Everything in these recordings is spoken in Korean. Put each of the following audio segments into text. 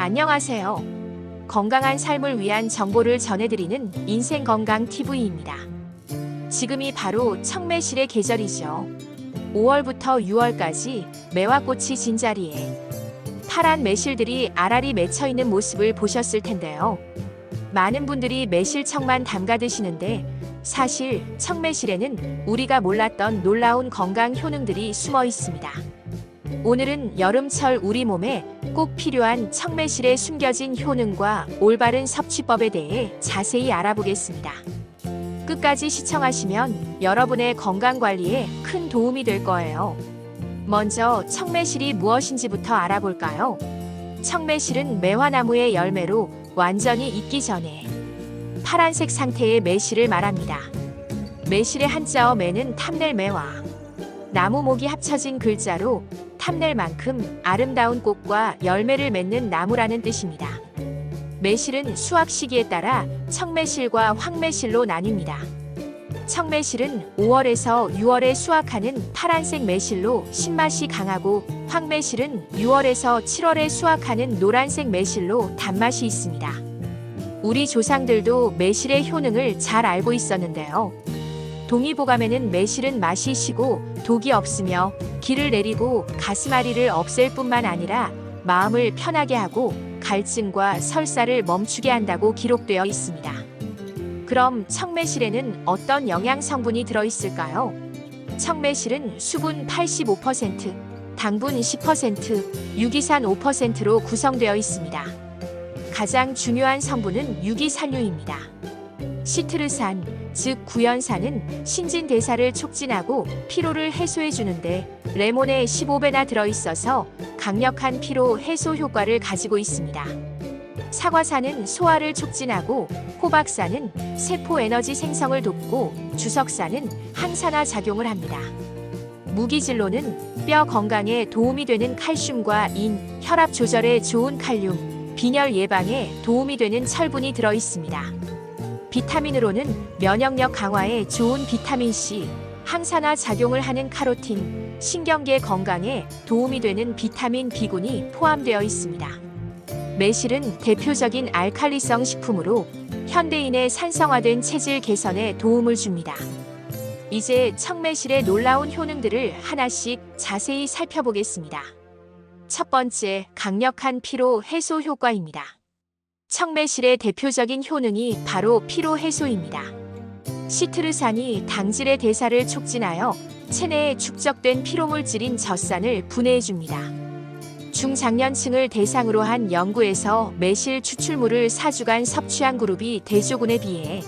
안녕하세요. 건강한 삶을 위한 정보를 전해드리는 인생건강TV입니다. 지금이 바로 청매실의 계절이죠. 5월부터 6월까지 매화꽃이 진 자리에 파란 매실들이 알알이 맺혀있는 모습을 보셨을 텐데요. 많은 분들이 매실청만 담가 드시는데 사실 청매실에는 우리가 몰랐던 놀라운 건강 효능들이 숨어 있습니다. 오늘은 여름철 우리 몸에 꼭 필요한 청매실의 숨겨진 효능과 올바른 섭취법에 대해 자세히 알아보겠습니다. 끝까지 시청하시면 여러분의 건강관리에 큰 도움이 될 거예요. 먼저 청매실이 무엇인지부터 알아볼까요? 청매실은 매화나무의 열매로 완전히 익기 전에 파란색 상태의 매실을 말합니다. 매실의 한자어 매는 탐낼 매화, 나무목이 합쳐진 글자로 탐낼 만큼 아름다운 꽃과 열매를 맺는 나무라는 뜻입니다. 매실은 수확 시기에 따라 청매실과 황매실로 나뉩니다. 청매실은 5월에서 6월에 수확하는 파란색 매실로 신맛이 강하고 황매실은 6월에서 7월에 수확하는 노란색 매실로 단맛이 있습니다. 우리 조상들도 매실의 효능을 잘 알고 있었는데요. 동의보감에는 매실은 맛이 시고 독이 없으며 기를 내리고 가슴앓이를 없앨 뿐만 아니라 마음을 편하게 하고 갈증과 설사를 멈추게 한다고 기록되어 있습니다. 그럼 청매실에는 어떤 영양 성분이 들어있을까요? 청매실은 수분 85%, 당분 10%, 유기산 5%로 구성되어 있습니다. 가장 중요한 성분은 유기산류입니다. 시트르산, 즉 구연산은 신진대사를 촉진하고 피로를 해소해 주는데 레몬에 15배나 들어있어서 강력한 피로 해소 효과를 가지고 있습니다. 사과산은 소화를 촉진하고 호박산은 세포 에너지 생성을 돕고 주석산은 항산화 작용을 합니다. 무기질로는 뼈 건강에 도움이 되는 칼슘과 인, 혈압 조절에 좋은 칼륨, 빈혈 예방에 도움이 되는 철분이 들어있습니다. 비타민으로는 면역력 강화에 좋은 비타민C, 항산화 작용을 하는 카로틴, 신경계 건강에 도움이 되는 비타민 B군이 포함되어 있습니다. 매실은 대표적인 알칼리성 식품으로 현대인의 산성화된 체질 개선에 도움을 줍니다. 이제 청매실의 놀라운 효능들을 하나씩 자세히 살펴보겠습니다. 첫 번째, 강력한 피로 해소 효과입니다. 청매실의 대표적인 효능이 바로 피로 해소입니다. 시트르산이 당질의 대사를 촉진하여 체내에 축적된 피로물질인 젖산을 분해해줍니다. 중장년층을 대상으로 한 연구에서 매실 추출물을 4주간 섭취한 그룹이 대조군에 비해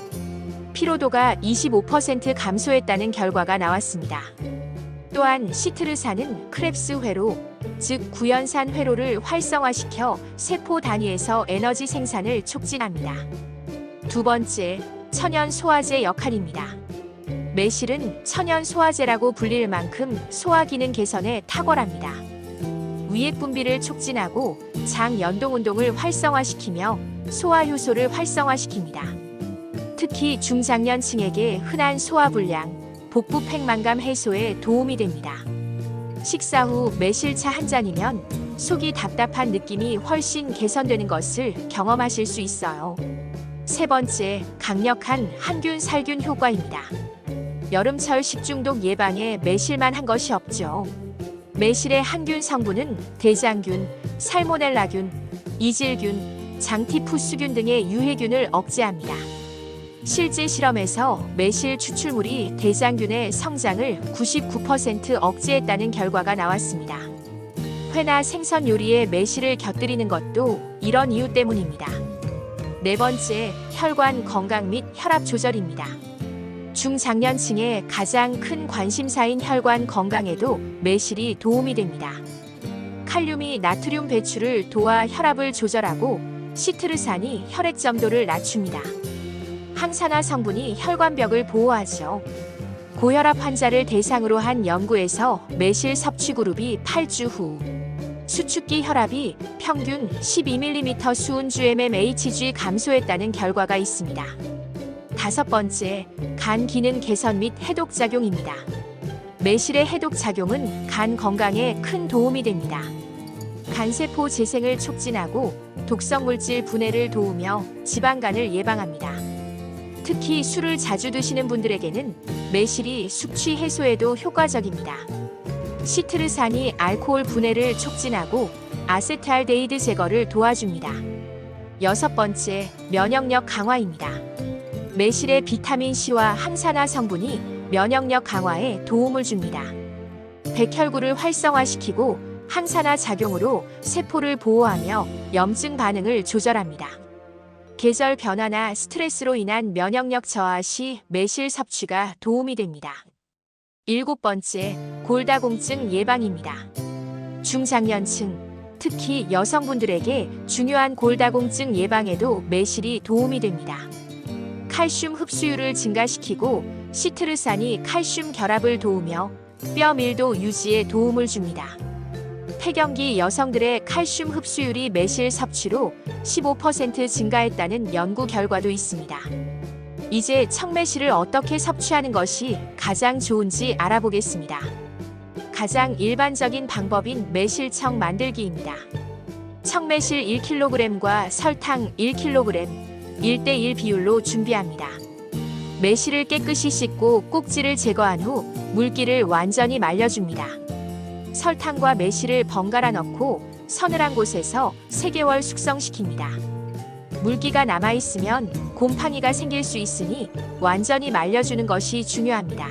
피로도가 25% 감소했다는 결과가 나왔습니다. 또한 시트르산은 크렙스 회로, 즉 구연산 회로를 활성화시켜 세포 단위에서 에너지 생산을 촉진합니다. 두 번째, 천연 소화제 역할입니다. 매실은 천연 소화제라고 불릴 만큼 소화 기능 개선에 탁월합니다. 위액 분비를 촉진하고 장 연동 운동을 활성화시키며 소화 효소를 활성화시킵니다. 특히 중장년층에게 흔한 소화불량, 복부 팽만감 해소에 도움이 됩니다. 식사 후 매실차 한 잔이면 속이 답답한 느낌이 훨씬 개선되는 것을 경험하실 수 있어요. 세 번째, 강력한 항균 살균 효과입니다. 여름철 식중독 예방에 매실만 한 것이 없죠. 매실의 항균 성분은 대장균, 살모넬라균, 이질균, 장티푸스균 등의 유해균을 억제합니다. 실제 실험에서 매실 추출물이 대장균의 성장을 99% 억제했다는 결과가 나왔습니다. 회나 생선 요리에 매실을 곁들이는 것도 이런 이유 때문입니다. 네 번째, 혈관 건강 및 혈압 조절입니다. 중장년층의 가장 큰 관심사인 혈관 건강에도 매실이 도움이 됩니다. 칼륨이 나트륨 배출을 도와 혈압을 조절하고 시트르산이 혈액 점도를 낮춥니다. 항산화 성분이 혈관벽을 보호하죠. 고혈압 환자를 대상으로 한 연구에서 매실 섭취 그룹이 8주 후 수축기 혈압이 평균 12mm 수은주 mmHg 감소했다는 결과가 있습니다. 다섯 번째, 간 기능 개선 및 해독 작용입니다. 매실의 해독 작용은 간 건강에 큰 도움이 됩니다. 간세포 재생을 촉진하고 독성물질 분해를 도우며 지방간을 예방합니다. 특히 술을 자주 드시는 분들에게는 매실이 숙취 해소에도 효과적입니다. 시트르산이 알코올 분해를 촉진하고 아세트알데히드 제거를 도와줍니다. 6번째, 면역력 강화입니다. 매실의 비타민C와 항산화 성분이 면역력 강화에 도움을 줍니다. 백혈구를 활성화시키고 항산화 작용으로 세포를 보호하며 염증 반응을 조절합니다. 계절 변화나 스트레스로 인한 면역력 저하 시 매실 섭취가 도움이 됩니다. 7번째, 골다공증 예방입니다. 중장년층, 특히 여성분들에게 중요한 골다공증 예방에도 매실이 도움이 됩니다. 칼슘 흡수율을 증가시키고 시트르산이 칼슘 결합을 도우며 뼈 밀도 유지에 도움을 줍니다. 폐경기 여성들의 칼슘 흡수율이 매실 섭취로 15% 증가했다는 연구 결과도 있습니다. 이제 청매실을 어떻게 섭취하는 것이 가장 좋은지 알아보겠습니다. 가장 일반적인 방법인 매실청 만들기입니다. 청매실 1kg과 설탕 1kg, 1:1 비율로 준비합니다. 매실을 깨끗이 씻고 꼭지를 제거한 후 물기를 완전히 말려줍니다. 설탕과 매실을 번갈아 넣고 서늘한 곳에서 3개월 숙성시킵니다. 물기가 남아있으면 곰팡이가 생길 수 있으니 완전히 말려주는 것이 중요합니다.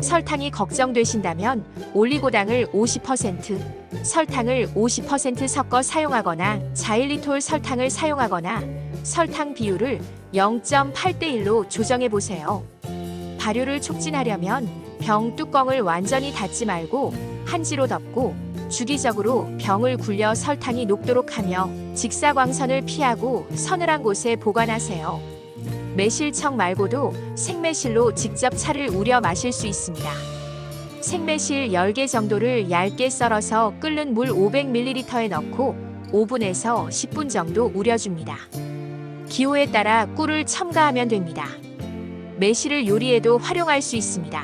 설탕이 걱정되신다면 올리고당을 50%, 설탕을 50% 섞어 사용하거나 자일리톨 설탕을 사용하거나 설탕 비율을 0.8:1로 조정해보세요. 발효를 촉진하려면 병 뚜껑을 완전히 닫지 말고 한지로 덮고 주기적으로 병을 굴려 설탕이 녹도록 하며 직사광선을 피하고 서늘한 곳에 보관하세요. 매실청 말고도 생매실로 직접 차를 우려 마실 수 있습니다. 생매실 10개 정도를 얇게 썰어서 끓는 물 500ml에 넣고 5분에서 10분 정도 우려줍니다. 기호에 따라 꿀을 첨가하면 됩니다. 매실을 요리에도 활용할 수 있습니다.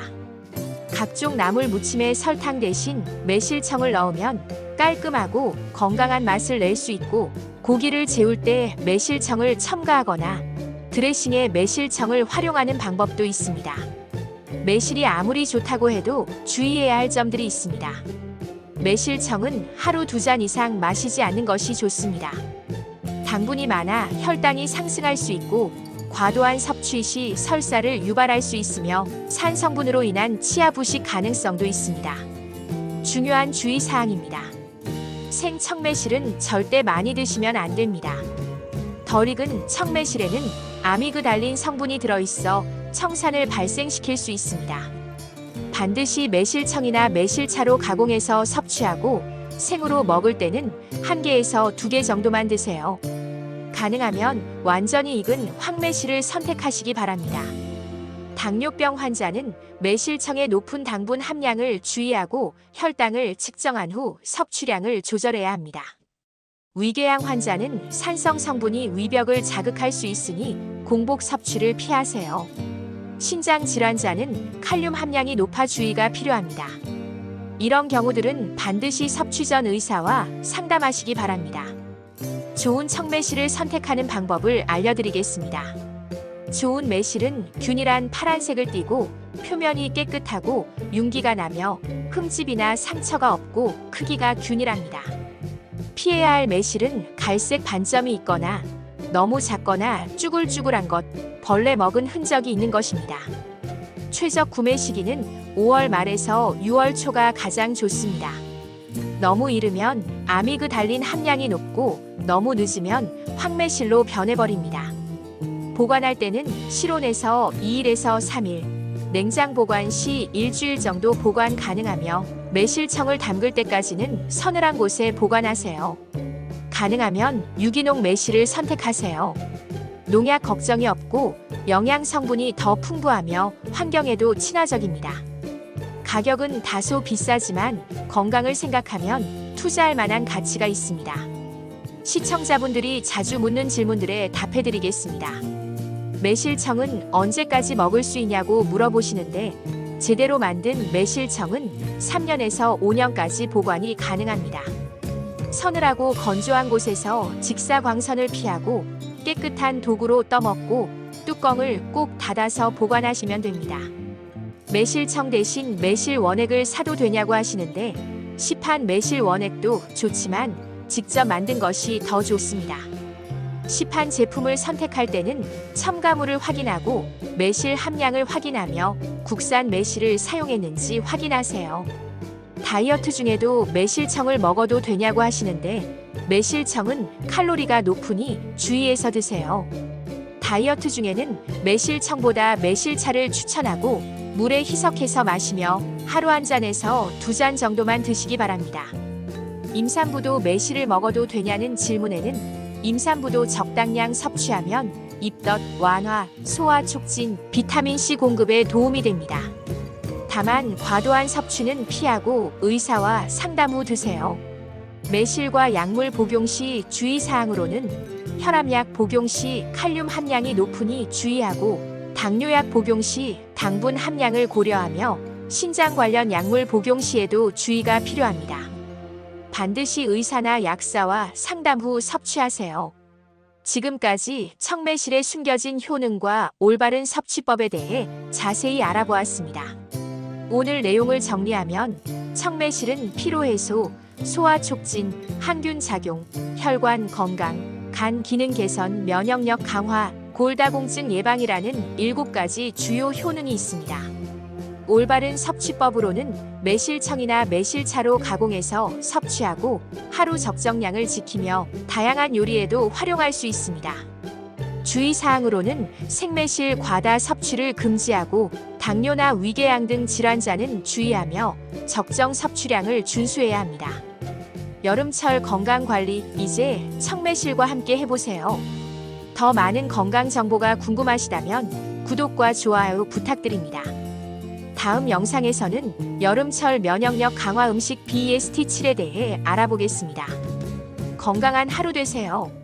각종 나물 무침에 설탕 대신 매실청을 넣으면 깔끔하고 건강한 맛을 낼 수 있고 고기를 재울 때 매실청을 첨가하거나 드레싱에 매실청을 활용하는 방법도 있습니다. 매실이 아무리 좋다고 해도 주의해야 할 점들이 있습니다. 매실청은 하루 2잔 이상 마시지 않는 것이 좋습니다. 당분이 많아 혈당이 상승할 수 있고 과도한 섭취 시 설사를 유발할 수 있으며 산 성분으로 인한 치아 부식 가능성도 있습니다. 중요한 주의사항입니다. 생청매실은 절대 많이 드시면 안 됩니다. 덜 익은 청매실에는 아미그달린 성분이 들어있어 청산을 발생시킬 수 있습니다. 반드시 매실청이나 매실차로 가공해서 섭취하고 생으로 먹을 때는 1개에서 2개 정도만 드세요. 가능하면 완전히 익은 황매실을 선택하시기 바랍니다. 당뇨병 환자는 매실청의 높은 당분 함량을 주의하고 혈당을 측정한 후 섭취량을 조절해야 합니다. 위궤양 환자는 산성 성분이 위벽을 자극할 수 있으니 공복 섭취를 피하세요. 신장 질환자는 칼륨 함량이 높아 주의가 필요합니다. 이런 경우들은 반드시 섭취 전 의사와 상담하시기 바랍니다. 좋은 청매실을 선택하는 방법을 알려드리겠습니다. 좋은 매실은 균일한 파란색을 띠고 표면이 깨끗하고 윤기가 나며 흠집이나 상처가 없고 크기가 균일합니다. 피해야 할 매실은 갈색 반점이 있거나 너무 작거나 쭈글쭈글한 것, 벌레 먹은 흔적이 있는 것입니다. 최적 구매 시기는 5월 말에서 6월 초가 가장 좋습니다. 너무 이르면 아미그달린 함량이 높고 너무 늦으면 황매실로 변해버립니다. 보관할 때는 실온에서 2일에서 3일, 냉장 보관 시 일주일 정도 보관 가능하며 매실청을 담글 때까지는 서늘한 곳에 보관하세요. 가능하면 유기농 매실을 선택하세요. 농약 걱정이 없고 영양 성분이 더 풍부하며 환경에도 친화적입니다. 가격은 다소 비싸지만 건강을 생각하면 투자할 만한 가치가 있습니다. 시청자분들이 자주 묻는 질문들에 답해드리겠습니다. 매실청은 언제까지 먹을 수 있냐고 물어보시는데 제대로 만든 매실청은 3년에서 5년까지 보관이 가능합니다. 서늘하고 건조한 곳에서 직사광선을 피하고 깨끗한 도구로 떠먹고 뚜껑을 꼭 닫아서 보관하시면 됩니다. 매실청 대신 매실 원액을 사도 되냐고 하시는데 시판 매실 원액도 좋지만 직접 만든 것이 더 좋습니다. 시판 제품을 선택할 때는 첨가물을 확인하고 매실 함량을 확인하며 국산 매실을 사용했는지 확인하세요. 다이어트 중에도 매실청을 먹어도 되냐고 하시는데 매실청은 칼로리가 높으니 주의해서 드세요. 다이어트 중에는 매실청보다 매실차를 추천하고 물에 희석해서 마시며 하루 한 잔에서 2잔 정도만 드시기 바랍니다. 임산부도 매실을 먹어도 되냐는 질문에는 임산부도 적당량 섭취하면 입덧 완화, 소화 촉진, 비타민C 공급에 도움이 됩니다. 다만 과도한 섭취는 피하고 의사와 상담 후 드세요. 매실과 약물 복용 시 주의사항으로는 혈압약 복용 시 칼륨 함량이 높으니 주의하고 당뇨약 복용 시 당분 함량을 고려하며 신장 관련 약물 복용 시에도 주의가 필요합니다. 반드시 의사나 약사와 상담 후 섭취하세요. 지금까지 청매실의 숨겨진 효능과 올바른 섭취법에 대해 자세히 알아보았습니다. 오늘 내용을 정리하면 청매실은 피로 해소, 소화 촉진, 항균 작용, 혈관 건강, 간 기능 개선, 면역력 강화, 골다공증 예방이라는 7가지 주요 효능이 있습니다. 올바른 섭취법으로는 매실청이나 매실차로 가공해서 섭취하고 하루 적정량을 지키며 다양한 요리에도 활용할 수 있습니다. 주의사항으로는 생매실 과다 섭취를 금지하고 당뇨나 위궤양 등 질환자는 주의하며 적정 섭취량을 준수해야 합니다. 여름철 건강관리 이제 청매실과 함께 해보세요. 더 많은 건강 정보가 궁금하시다면 구독과 좋아요 부탁드립니다. 다음 영상에서는 여름철 면역력 강화 음식 BEST7에 대해 알아보겠습니다. 건강한 하루 되세요.